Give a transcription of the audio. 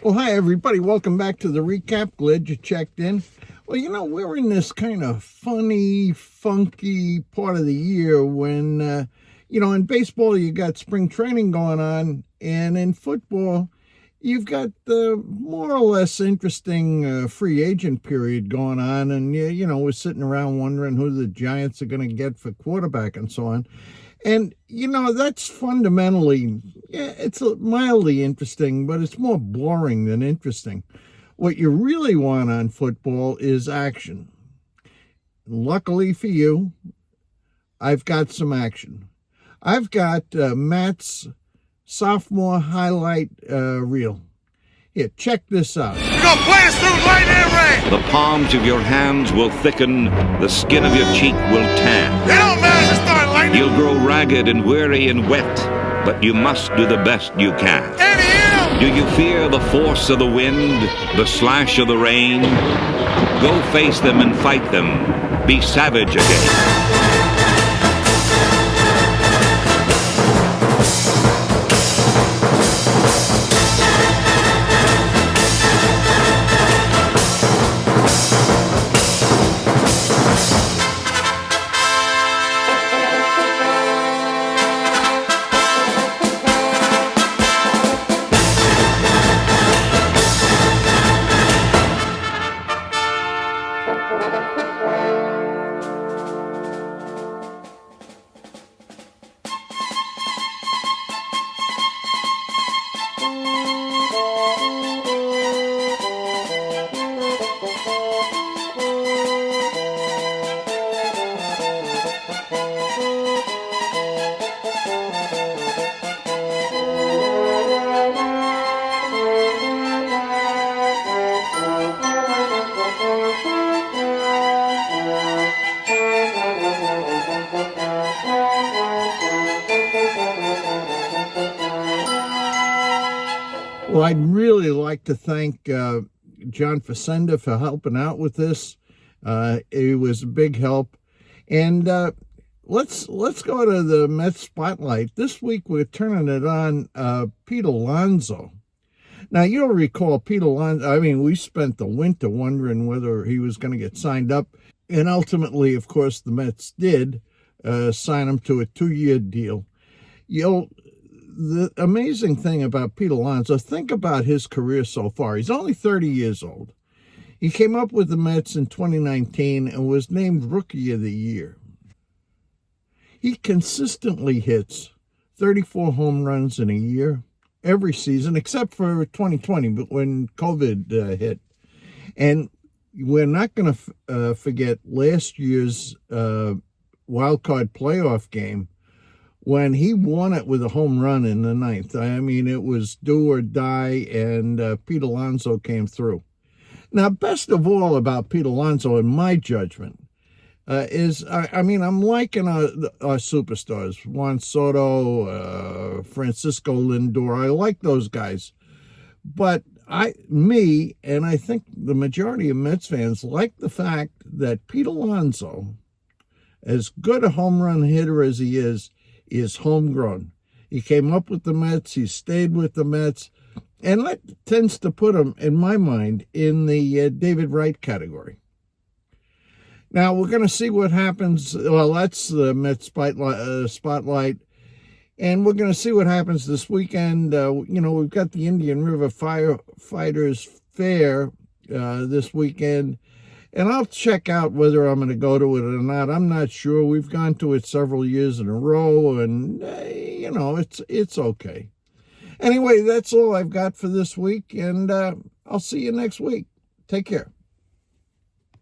Well, hi, everybody. Welcome back to the recap. Glad you checked in. Well, we're in this kind of funny, funky part of the year when, in baseball, you got spring training going on, and in football, you've got the more or less interesting free agent period going on, and, we're sitting around wondering who the Giants are going to get for quarterback and so on. And, that's fundamentally, it's mildly interesting, but it's more boring than interesting. What you really want on football is action. Luckily for you, I've got some action. I've got Matt's sophomore highlight reel. Here, check this out. We're going to play us through light and rain. The palms of your hands will thicken, the skin of your cheek will tan. It don't matter if it start lightning. You'll grow ragged and weary and wet, but you must do the best you can. And him. Do you fear the force of the wind, the slash of the rain? Go face them and fight them. Be savage again. Well, I'd really like to thank John Facenda for helping out with this. It was a big help. And let's go to the Mets spotlight. This week we're turning it on Pete Alonso. Now, you'll recall Pete Alonso, we spent the winter wondering whether he was going to get signed up. And ultimately, of course, the Mets did sign him to a 2-year deal. The amazing thing about Pete Alonso, think about his career so far. He's only 30 years old. He came up with the Mets in 2019 and was named Rookie of the Year. He consistently hits 34 home runs in a year, every season, except for 2020, but when COVID hit. And we're not going to forget last year's wild card playoff game, when he won it with a home run in the ninth. It was do or die, and Pete Alonso came through. Now, best of all about Pete Alonso, in my judgment, is, I'm liking our superstars, Juan Soto, Francisco Lindor. I like those guys. But I think the majority of Mets fans like the fact that Pete Alonso, as good a home run hitter as he is homegrown. He came up with the Mets. He stayed with the Mets. And that tends to put him, in my mind, in the David Wright category. Now, we're going to see what happens. Well, that's the Mets spotlight. And we're going to see what happens this weekend. We've got the Indian River Firefighters Fair this weekend. And I'll check out whether I'm going to go to it or not. I'm not sure. We've gone to it several years in a row, and, it's okay. Anyway, that's all I've got for this week, and I'll see you next week. Take care.